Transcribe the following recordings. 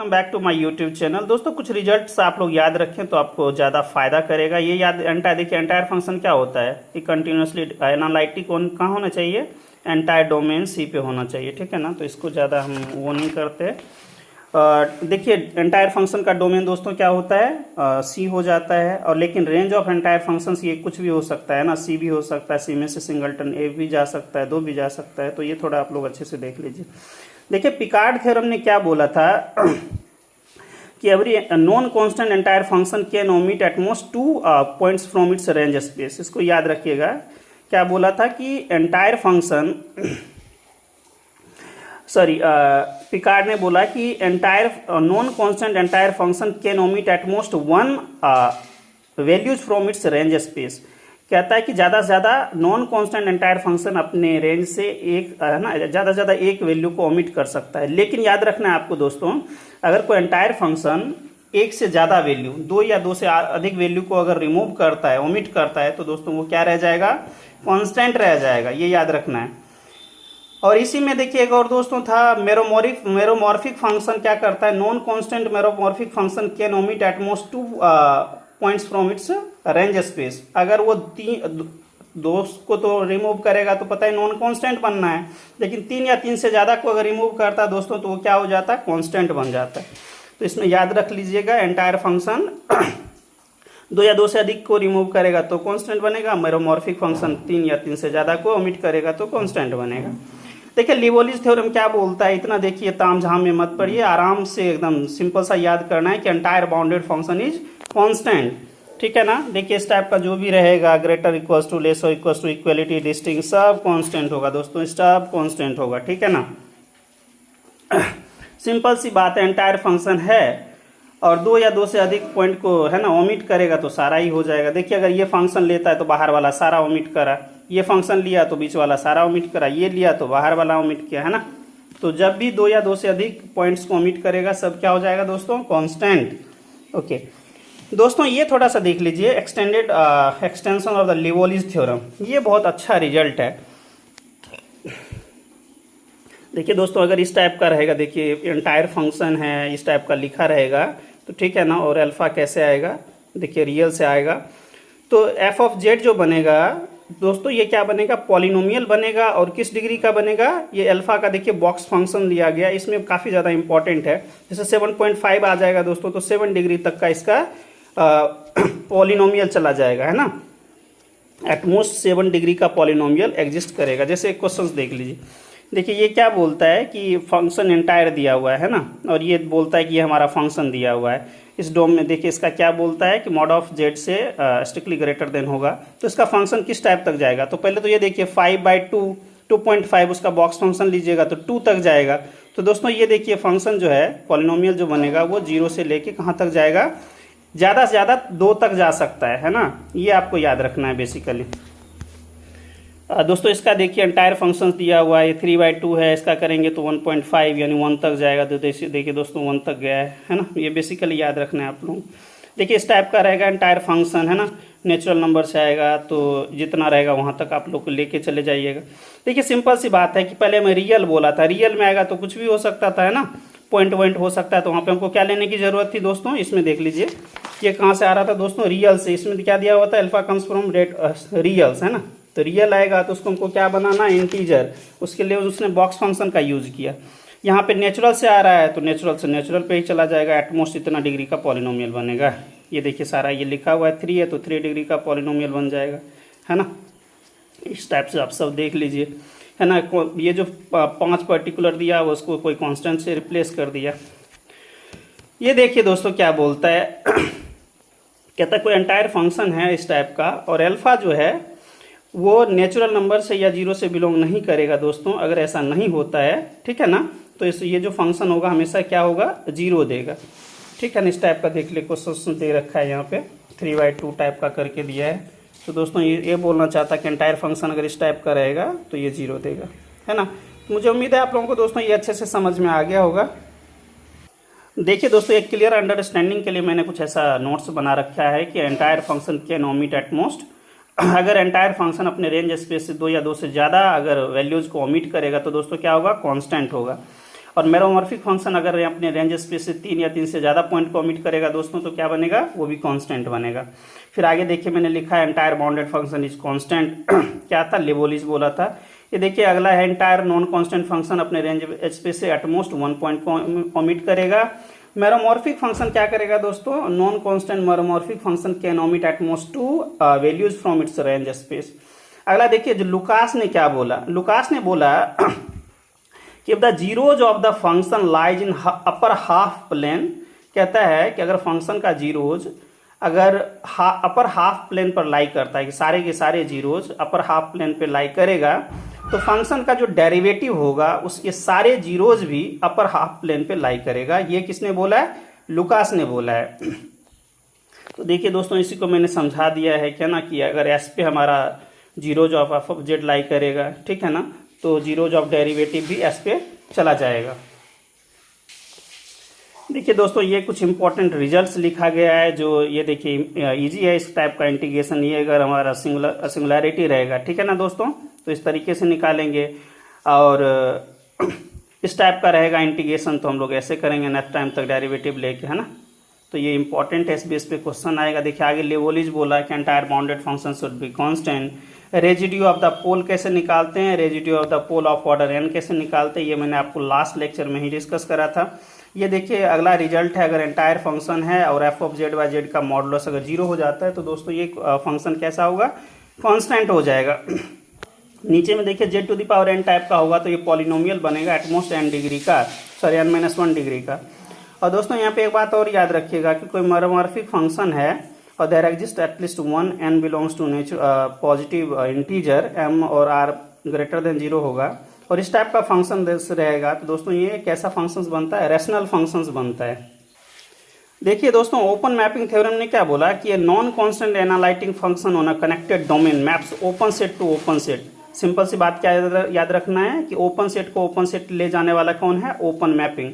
Welcome back to my YouTube channel. दोस्तों कुछ results आप लोग याद रखें तो आपको ज़्यादा फायदा करेगा। ये याद देखिए एंटायर फंक्शन क्या होता है कि कंटिन्यूसली एनालिटिक कहाँ होना चाहिए, एंटायर डोमेन सी पे होना चाहिए, ठीक है ना। तो इसको ज़्यादा हम वो नहीं करते। देखिए एंटायर फंक्शन का डोमेन दोस्तों क्या होता है, सी हो जाता है। और लेकिन रेंज ऑफ एंटायर फंक्शंस ये कुछ भी हो सकता है ना, सी भी हो सकता है, सी में से सिंगलटन ए भी जा सकता है, दो भी जा सकता है। तो ये थोड़ा आप लोग अच्छे से देख लीजिए। देखिए पिकार्ड थ्योरम ने क्या बोला था कि every non constant entire function can omit at most 2 points from its range space. इसको याद रखिएगा। क्या बोला था कि एंटायर फंक्शन पिकार्ड ने बोला कि entire non constant entire function can omit at most 1 values from its range space. कहता है कि ज़्यादा से ज़्यादा नॉन कांस्टेंट एंटायर फंक्शन अपने रेंज से एक है ना, ज़्यादा से ज़्यादा एक वैल्यू को ओमिट कर सकता है। लेकिन याद रखना है आपको दोस्तों, अगर कोई एंटायर फंक्शन एक से ज़्यादा वैल्यू, दो या दो से अधिक वैल्यू को अगर रिमूव करता है, ओमिट करता है, तो दोस्तों वो क्या रह जाएगा, कांस्टेंट रह जाएगा। ये याद रखना है। और इसी में देखिए एक और दोस्तों था मेरोमॉर्फिक फंक्शन। क्या करता है, non constant meromorphic function can omit at most 2 points from its range space. अगर वो दो को तो रिमूव करेगा तो पता है नॉन कांस्टेंट बनना है, लेकिन 3 या 3 से ज़्यादा को अगर रिमूव करता है दोस्तों तो वो क्या हो जाता है, कांस्टेंट बन जाता है। तो इसमें याद रख लीजिएगा, एंटायर फंक्शन 2 या 2 से अधिक को रिमूव करेगा तो कांस्टेंट बनेगा, मेरोमॉर्फिक फंक्शन 3 या 3 से ज़्यादा को ओमिट करेगा तो कांस्टेंट बनेगा। देखिए लिवोलिज थ्योरम क्या बोलता है, इतना देखिए ताम झाम में मत पढ़िए, आराम से एकदम सिंपल सा याद करना है कि entire bounded function is constant, ठीक है ना। देखिए इस टाइप का जो भी रहेगा, greater equals to, lesser equals to, equality, distinct, सब कांस्टेंट होगा दोस्तों, सब कांस्टेंट होगा, ठीक है ना। सिंपल सी बात है, एंटायर फंक्शन है और 2 या 2 से अधिक पॉइंट को है ना ओमिट करेगा तो सारा ही हो जाएगा। देखिए अगर ये फंक्शन लेता है तो बाहर वाला सारा ओमिट करा, ये फंक्शन लिया तो बीच वाला सारा ओमिट करा, ये लिया तो बाहर वाला ओमिट किया, है ना। तो जब भी 2 या 2 से अधिक पॉइंट्स को ओमिट करेगा सब क्या हो जाएगा दोस्तों, कांस्टेंट। ओके दोस्तों ये थोड़ा सा देख लीजिए, एक्सटेंशन ऑफ द लिवोलिज थ्योरम, ये बहुत अच्छा रिजल्ट है। देखिए दोस्तों अगर इस टाइप का रहेगा, देखिए एंटायर फंक्शन है, इस टाइप का लिखा रहेगा तो ठीक है ना। और अल्फा कैसे आएगा, देखिए रियल से आएगा। तो एफ ऑफ जेड जो बनेगा दोस्तों, ये क्या बनेगा, पॉलिनोमियल बनेगा। और किस डिग्री का बनेगा, ये अल्फा का देखिए बॉक्स फंक्शन दिया गया, इसमें काफ़ी ज़्यादा इंपॉर्टेंट है। जैसे 7.5 आ जाएगा दोस्तों तो 7 डिग्री तक का इसका पॉलिनोमियल चला जाएगा, है ना। एटमोस्ट 7 डिग्री का पॉलिनोमियल एग्जिस्ट करेगा। जैसे क्वेश्चंस देख लीजिए, देखिए ये क्या बोलता है कि फंक्शन एंटायर दिया हुआ है ना, और ये बोलता है कि ये हमारा फंक्शन दिया हुआ है इस डोम में। देखिए इसका क्या बोलता है कि मॉड ऑफ जेड से स्ट्रिक्टली ग्रेटर देन होगा, तो इसका फंक्शन किस टाइप तक जाएगा। तो पहले तो ये देखिए 5/2 2.5 उसका बॉक्स फंक्शन लीजिएगा तो 2 तक जाएगा। तो दोस्तों ये देखिए फंक्शन जो है, पॉलिनोमियल जो बनेगा वो 0 से लेके कहाँ तक जाएगा, ज़्यादा से ज़्यादा 2 तक जा सकता है ना। ये आपको याद रखना है बेसिकली। दोस्तों इसका देखिए एंटायर फंक्शन दिया हुआ है, ये 3/2 है, इसका करेंगे तो 1.5 यानी 1 तक जाएगा। तो देखिए दोस्तों 1 तक गया है ना। ये बेसिकली याद रखना है आप लोग। देखिए इस टाइप का रहेगा एंटायर फंक्शन, है ना, नेचुरल नंबर से आएगा तो जितना रहेगा वहाँ तक आप लोग को लेके चले जाइएगा। देखिए सिंपल सी बात है कि पहले मैं रियल बोला था, रियल में आएगा तो कुछ भी हो सकता था, है ना, पॉइंट वॉइंट हो सकता है। तो वहाँ पे हमको क्या लेने की जरूरत थी दोस्तों, इसमें देख लीजिए ये कहाँ से आ रहा था दोस्तों, रियल से। इसमें क्या दिया हुआ था, अल्फा कम्स फ्रॉम रियल्स, है ना। तो रियल आएगा तो उसको हमको क्या बनाना, इंटीजर, उसके लिए उसने बॉक्स फंक्शन का यूज किया। यहाँ पे नेचुरल से आ रहा है तो नेचुरल से नेचुरल पे ही चला जाएगा, एटमोस्ट इतना डिग्री का पॉलिनोमियल बनेगा। ये देखिए सारा ये लिखा हुआ है 3 है तो 3 डिग्री का पॉलिनोमियल बन जाएगा, है ना। इस टाइप से आप सब देख लीजिए, है ना। ये जो 5 पर्टिकुलर दिया है उसको कोई कांस्टेंट से रिप्लेस कर दिया। ये देखिए दोस्तों क्या बोलता है कहता है कोई एंटायर फंक्शन है इस टाइप का, और अल्फा जो है वो नेचुरल नंबर से या 0 से बिलोंग नहीं करेगा दोस्तों। अगर ऐसा नहीं होता है, ठीक है ना, तो ये जो फंक्शन होगा हमेशा क्या होगा, 0 देगा, ठीक है ना। इस टाइप का देख ले क्वेश्चन दे रखा है यहाँ पे, 3/2 टाइप का करके दिया है। तो दोस्तों ये बोलना चाहता है कि एंटायर फंक्शन अगर इस टाइप का रहेगा तो ये 0 देगा, है ना। मुझे उम्मीद है आप लोगों को दोस्तों ये अच्छे से समझ में आ गया होगा। देखिए दोस्तों एक क्लियर अंडरस्टैंडिंग के लिए मैंने कुछ ऐसा नोट्स बना रखा है कि entire function can omit at most, अगर एंटायर फंक्शन अपने रेंज स्पेस से 2 या 2 से ज़्यादा अगर वैल्यूज़ को ओमिट करेगा तो दोस्तों क्या होगा, कांस्टेंट होगा। और मेरोमॉर्फिक फंक्शन अगर अपने रेंज स्पेस से 3 या 3 से ज़्यादा पॉइंट को ओमिट करेगा दोस्तों तो क्या बनेगा, वो भी कांस्टेंट बनेगा। फिर आगे देखिए मैंने लिखा है entire bounded function is constant क्या था, लेबोलिज बोला था। ये देखिए अगला है एंटायर नॉन कांस्टेंट फंक्शन अपने रेंज स्पेस से एटमोस्ट 1 पॉइंट को ओमिट करेगा। मेरोमॉर्फिक फंक्शन क्या करेगा दोस्तों, non constant meromorphic function can omit at most 2 values from its range space. अगला देखिए जो लुकास ने क्या बोला, लुकास ने बोला कि the zeros of the function lies in upper half plane, कहता है कि अगर फंक्शन का जीरोज अगर अपर हाफ प्लेन पर लाई करता है, कि सारे के सारे जीरोज अपर हाफ प्लेन पे लाई करेगा, तो फंक्शन का जो डेरिवेटिव होगा उसके सारे जीरोज भी अपर हाफ प्लेन पे लाई करेगा। ये किसने बोला है, लुकास ने बोला है। तो देखिए दोस्तों इसी को मैंने समझा दिया है क्या ना, कि अगर एस पे हमारा zeros of F of Z lie करेगा, ठीक है ना, तो जीरोज ऑफ डेरिवेटिव भी एस पे चला जाएगा। देखिए दोस्तों ये कुछ इंपॉर्टेंट रिजल्ट्स लिखा गया है, जो ये देखिए इजी है इस टाइप का इंटीग्रेशन। ये अगर हमारा सिंगुलरिटी रहेगा, ठीक है ना दोस्तों, तो इस तरीके से निकालेंगे। और इस टाइप का रहेगा इंटीग्रेशन तो हम लोग ऐसे करेंगे नेक्स्ट टाइम तक डेरिवेटिव लेके, है ना। तो ये इंपॉर्टेंट है, इस बेस पे क्वेश्चन आएगा। देखिए आगे लेवोलिज बोला कि entire bounded function should be constant. Residue of the pole कैसे निकालते हैं, residue of the pole of order n कैसे निकालते हैं, ये मैंने आपको लास्ट लेक्चर में ही डिस्कस करा था। ये देखिए अगला रिजल्ट है, अगर एंटायर फंक्शन है और F of Z by Z का मॉडुलस अगर 0 हो जाता है तो दोस्तों ये फंक्शन कैसा होगा, कांस्टेंट हो जाएगा। नीचे में देखिए Z to the power n type का होगा तो ये पॉलिनोमियल बनेगा एटमोस्ट n डिग्री का, सॉरी n-1 डिग्री का। और दोस्तों यहाँ पे एक बात और याद रखिएगा कि कोई मेरोमॉर्फिक फंक्शन है और there exist at least one n belongs to positive integer m और r ग्रेटर देन 0 होगा और इस टाइप का फंक्शन रहेगा तो दोस्तों ये कैसा फंक्शंस बनता है, रैशनल फंक्शंस बनता है। देखिए दोस्तों ओपन मैपिंग थ्योरम ने क्या बोला कि non constant analytic function on a connected domain maps open set to open set. Simple सी बात क्या याद रखना है कि ओपन सेट को ओपन सेट ले जाने वाला कौन है, ओपन मैपिंग,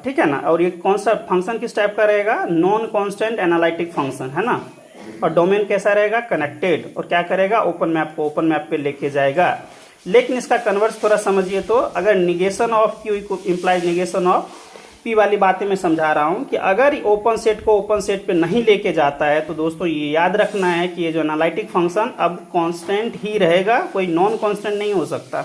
ठीक है ना। और ये कौन सा फंक्शन किस टाइप का रहेगा, नॉन कांस्टेंट एनालिटिक फंक्शन, है ना। और डोमेन कैसा रहेगा, कनेक्टेड, और क्या करेगा, ओपन मैप को ओपन मैप पे लेके जाएगा। लेकिन इसका कन्वर्स थोड़ा समझिए, तो अगर negation of Q implies negation of P वाली बातें मैं समझा रहा हूं कि अगर ओपन सेट को ओपन सेट पे नहीं लेके जाता है तो दोस्तों ये याद रखना है कि ये जो एनालिटिक फंक्शन अब कांस्टेंट ही रहेगा, कोई नॉन कांस्टेंट नहीं हो सकता।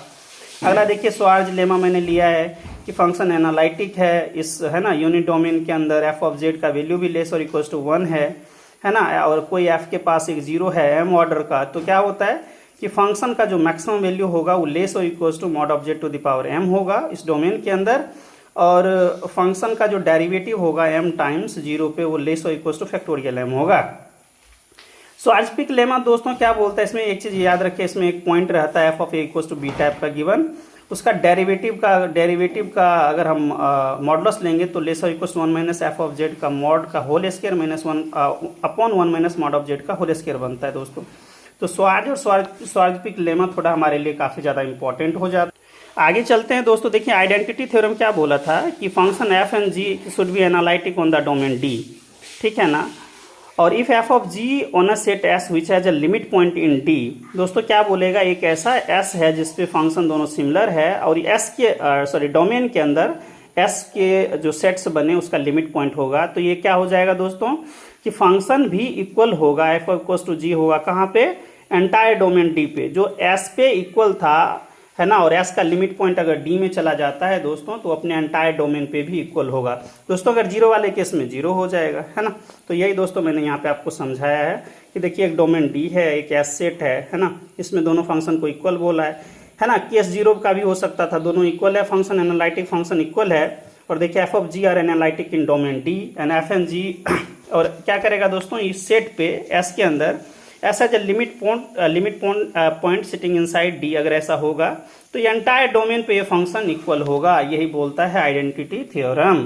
अगला देखिए स्वार्ज लेमा मैंने लिया है कि फंक्शन एनालिटिक है इस, है ना, यूनिट डोमेन के अंदर एफ ऑफ जेड का वैल्यू भी लेस और इक्वल टू 1 है ना, और कोई एफ के पास एक 0 है एम ऑर्डर का, तो क्या होता है कि फंक्शन का जो मैक्सिमम वैल्यू होगा वो लेस और equal to mod of Z to the power m होगा इस डोमेन के अंदर, और फंक्शन का जो डेरिवेटिव होगा m टाइम्स 0 पे वो लेस और इक्वल टू फैक्टोरियल m होगा। स्वार्ज-पिक लेमा दोस्तों क्या बोलता है, इसमें एक चीज याद रखें, इसमें एक पॉइंट रहता है F of A equal to B type का गिवन, उसका डेरिवेटिव का अगर हम मॉडुलस लेंगे तो लेस और equal to 1 minus F of Z का मॉड का whole square minus 1 upon 1 minus mod of Z का होल स्क्वायर बनता है दोस्तों। तो स्वार्ज और स्वार्ज-पिक लेमा थोड़ा हमारे लिए काफी ज्यादा इंपॉर्टेंट हो जाता है। आगे चलते हैं दोस्तों, देखिए आइडेंटिटी थ्योरम क्या बोला था कि function F and G should be analytic on the domain D, ठीक है ना। और if F of G on a set S which has a limit point in D, दोस्तों क्या बोलेगा, एक ऐसा एस है जिसपे फंक्शन दोनों सिमिलर है और एस के डोमेन के अंदर एस के जो सेट्स बने उसका लिमिट पॉइंट होगा, तो ये क्या हो जाएगा दोस्तों कि फंक्शन भी इक्वल होगा, एफ इक्वल टू जी होगा कहाँ पे, एंटायर डोमेन डी पे, जो एस पे इक्वल था, है ना, और एस का लिमिट पॉइंट अगर डी में चला जाता है दोस्तों तो अपने एंटायर डोमेन पे भी इक्वल होगा दोस्तों। अगर 0 वाले केस में 0 हो जाएगा, है ना। तो यही दोस्तों मैंने यहाँ पे आपको समझाया है कि देखिए एक डोमेन डी है, एक एस सेट है ना, इसमें दोनों फंक्शन को इक्वल बोला है ना। केस 0 का भी हो सकता था, दोनों इक्वल है, फंक्शन एनालिटिक फंक्शन इक्वल है, और देखिए F of G are analytic in domain D and F and G, और क्या करेगा दोस्तों इस सेट पे एस के अंदर ऐसा जो limit point sitting inside D, अगर ऐसा होगा तो ये एंटायर डोमेन पे ये फंक्शन इक्वल होगा, यही बोलता है आइडेंटिटी थ्योरम।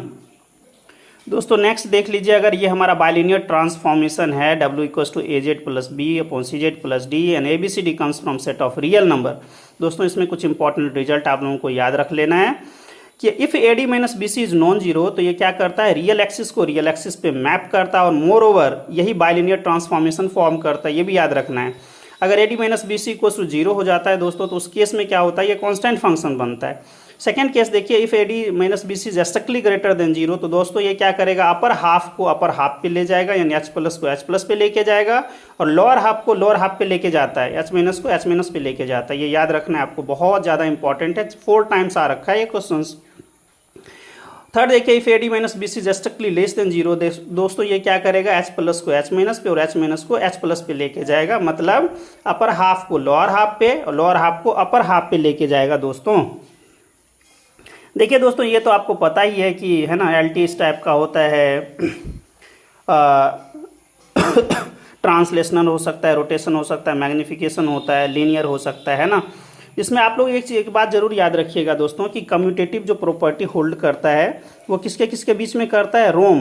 दोस्तों नेक्स्ट देख लीजिए, अगर ये हमारा बाइलिनियर ट्रांसफॉर्मेशन है W equal to A Z plus B upon C Z plus D and A B C D comes from set of real number, दोस्तों इसमें कुछ इंपॉर्टेंट रिजल्ट आप लोगों को याद रख लेना है कि if A D minus B C is non zero, तो ये क्या करता है, रियल एक्सिस को रियल एक्सिस पे मैप करता है और मोर ओवर यही बाइलिनियर ट्रांसफॉर्मेशन फॉर्म करता है, ये भी याद रखना है। अगर A D minus B C equal to 0 हो जाता है दोस्तों तो उस केस में क्या होता है, ये कांस्टेंट फंक्शन बनता है। सेकेंड केस देखिए, if A D minus B C is strictly greater than zero, तो दोस्तों ये क्या करेगा, अपर हाफ को अपर हाफ पे ले जाएगा, यानी एच प्लस को एच प्लस पे लेके जाएगा, और लोअर हाफ को लोअर हाफ पे लेके जाता है, एच माइनस को एच माइनस पे लेके जाता है। ये याद रखना है आपको, बहुत ज़्यादा इंपॉर्टेंट है, 4 टाइम्स आ रखा है ये क्वेश्चन। थर्ड देखिए, if A D minus B C is strictly less than zero, दोस्तों ये क्या करेगा, एच प्लस को एच माइनस पे और एच माइनस को एच प्लस पे लेके जाएगा, मतलब अपर हाफ को लोअर हाफ पे और लोअर हाफ को अपर हाफ पे लेके जाएगा दोस्तों। देखिए दोस्तों, ये तो आपको पता ही है कि है ना, एल टी इस टाइप का होता है, ट्रांसलेशनल हो सकता है, रोटेशन हो सकता है, मैग्निफिकेशन होता है, लीनियर हो सकता है ना। इसमें आप लोग एक बात जरूर याद रखिएगा दोस्तों कि कम्यूटेटिव जो प्रॉपर्टी होल्ड करता है वो किसके किसके बीच में करता है, रोम,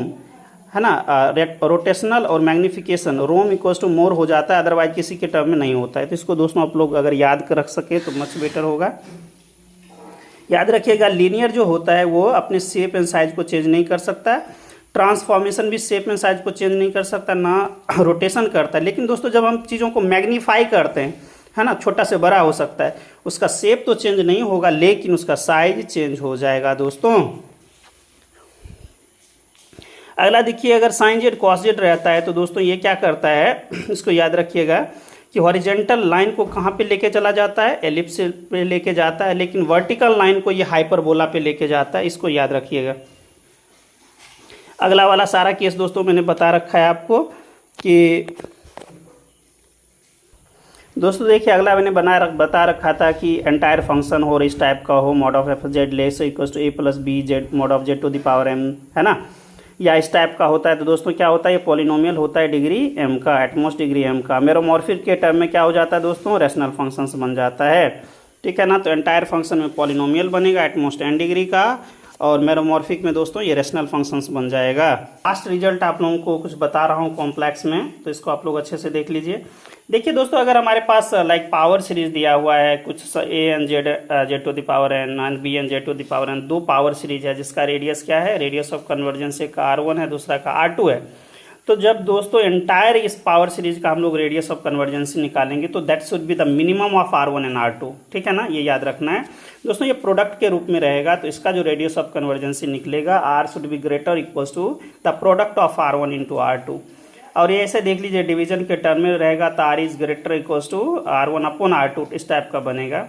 है ना, रोटेशनल और मैग्निफिकेशन, रोम इक्वल्स टू मोर हो जाता है, अदरवाइज किसी के टर्म में नहीं होता है। तो इसको दोस्तों आप लोग अगर याद रख सके तो मच बेटर होगा। याद रखिएगा, लीनियर जो होता है वो अपने शेप एंड साइज को चेंज नहीं कर सकता, ट्रांसफॉर्मेशन भी शेप एंड साइज को चेंज नहीं कर सकता, ना रोटेशन करता है। लेकिन दोस्तों जब हम चीज़ों को मैग्नीफाई करते हैं, है ना, छोटा से बड़ा हो सकता है, उसका शेप तो चेंज नहीं होगा लेकिन उसका साइज चेंज हो जाएगा दोस्तों। अगला देखिए, अगर साइन जेड कॉस जेड रहता है तो दोस्तों ये क्या करता है, इसको याद रखिएगा कि हॉरिजेंटल लाइन को कहाँ पे लेके चला जाता है, एलिप्स पे लेके जाता है, लेकिन वर्टिकल लाइन को ये हाइपरबोला पे लेके जाता है, इसको याद रखिएगा। अगला वाला सारा केस दोस्तों मैंने बता रखा है आपको कि दोस्तों देखिए, अगला मैंने बता रखा था कि एंटायर फंक्शन हो इस टाइप का हो, mod of F Z less equals to A plus B Z mod of Z to the power M, है ना, या इस टाइप का होता है। तो दोस्तों क्या होता है, ये पॉलिनोमियल होता है डिग्री एम का, एटमोस्ट डिग्री एम का। मेरोमॉर्फिक के टर्म में क्या हो जाता है दोस्तों, रैशनल फंक्शन बन जाता है, ठीक है ना। तो एंटायर फंक्शन में पॉलिनोमियल बनेगा एटमोस्ट एन डिग्री का, और मेरोमॉर्फिक में दोस्तों ये रैशनल फंक्शंस बन जाएगा। लास्ट रिजल्ट आप लोगों को कुछ बता रहा हूँ कॉम्प्लेक्स में, तो इसको आप लोग अच्छे से देख लीजिए। देखिए दोस्तों, अगर हमारे पास लाइक पावर सीरीज दिया हुआ है कुछ A N Z Z to the power N and B N Z to the power N, 2 power series है जिसका रेडियस क्या है, रेडियस ऑफ कन्वर्जेंस एक का R1 है, दूसरा का R2 है। तो जब दोस्तों एंटायर इस पावर सीरीज का हम लोग रेडियस ऑफ कन्वर्जेंस निकालेंगे तो that should be the minimum of R1 and R2, ठीक है ना, ये याद रखना है दोस्तों। ये प्रोडक्ट के रूप में रहेगा, तो इसका जो रेडियस ऑफ कन्वर्जेंसी निकलेगा R should be greater equals to the product of R1 into R2। और ये ऐसे देख लीजिए, डिवीजन के टर्म में रहेगा तो R is greater equals to R1 upon R2, इस टाइप का बनेगा।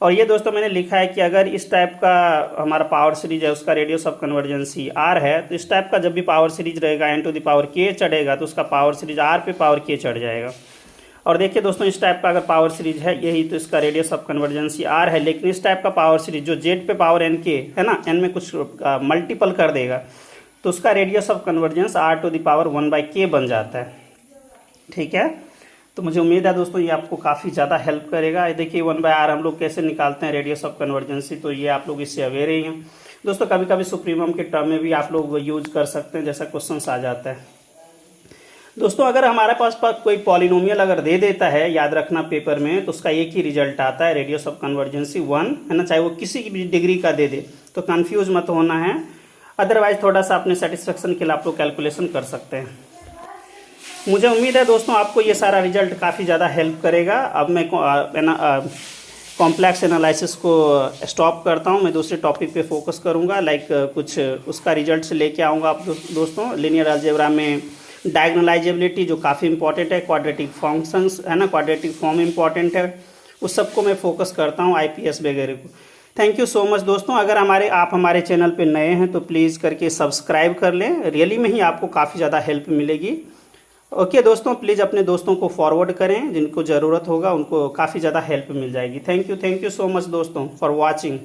और ये दोस्तों मैंने लिखा है कि अगर इस टाइप का हमारा पावर सीरीज है, उसका रेडियस ऑफ कन्वर्जेंसी R है, तो इस टाइप का जब भी पावर सीरीज रहेगा n to the power k चढ़ेगा तो उसका पावर सीरीज R पे पावर k चढ़ जाएगा। और देखिए दोस्तों, इस टाइप का अगर पावर सीरीज है यही, तो इसका रेडियस ऑफ कन्वर्जेंसी R है, लेकिन इस टाइप का पावर सीरीज जो z पे पावर n k है ना, n में कुछ मल्टीपल कर देगा तो उसका radius of convergence R to the power 1/k बन जाता है, ठीक है। तो मुझे उम्मीद है दोस्तों ये आपको काफ़ी ज़्यादा हेल्प करेगा। देखिए 1/r हम लोग कैसे निकालते हैं रेडियस ऑफ कन्वर्जेंसी, तो ये आप लोग इससे अवेयर ही हैं दोस्तों। कभी कभी सुप्रीमम के टर्म में भी आप लोग यूज कर सकते हैं, जैसा क्वेश्चन आ जाता है दोस्तों। अगर हमारे पास कोई पॉलिनोमियल अगर दे देता है, याद रखना पेपर में, तो उसका एक ही रिजल्ट आता है, रेडियस ऑफ कन्वर्जेंसी 1, है ना, चाहे वो किसी भी डिग्री का दे दे, तो कंफ्यूज मत होना है। अदरवाइज थोड़ा सा अपने सेटिस्फेक्शन के लिए आप लोग कैलकुलेशन कर सकते हैं। मुझे उम्मीद है दोस्तों आपको ये सारा रिजल्ट काफ़ी ज़्यादा हेल्प करेगा। अब मैं कॉम्प्लेक्स एनालिसिस को स्टॉप करता हूँ, मैं दूसरे टॉपिक पे फोकस करूँगा, लाइक कुछ उसका रिजल्ट से लेके आऊँगा आप दोस्तों। लीनियर अलजेब्रा में डायगोनलाइजेबिलिटी जो काफ़ी इंपॉर्टेंट है, क्वाड्रेटिक फंक्शंस है ना, क्वाड्रेटिक फॉर्म इंपॉर्टेंट है, उस सबको मैं फोकस करता हूँ, IPS वगैरह को। थैंक यू सो मच दोस्तों। अगर आप हमारे चैनल पे नए हैं तो प्लीज़ करके सब्सक्राइब कर लें, रियली में ही आपको काफ़ी ज़्यादा हेल्प मिलेगी। ओके दोस्तों, प्लीज़ अपने दोस्तों को फॉरवर्ड करें, जिनको ज़रूरत होगा उनको काफ़ी ज़्यादा हेल्प मिल जाएगी। थैंक यू सो मच दोस्तों फॉर वॉचिंग।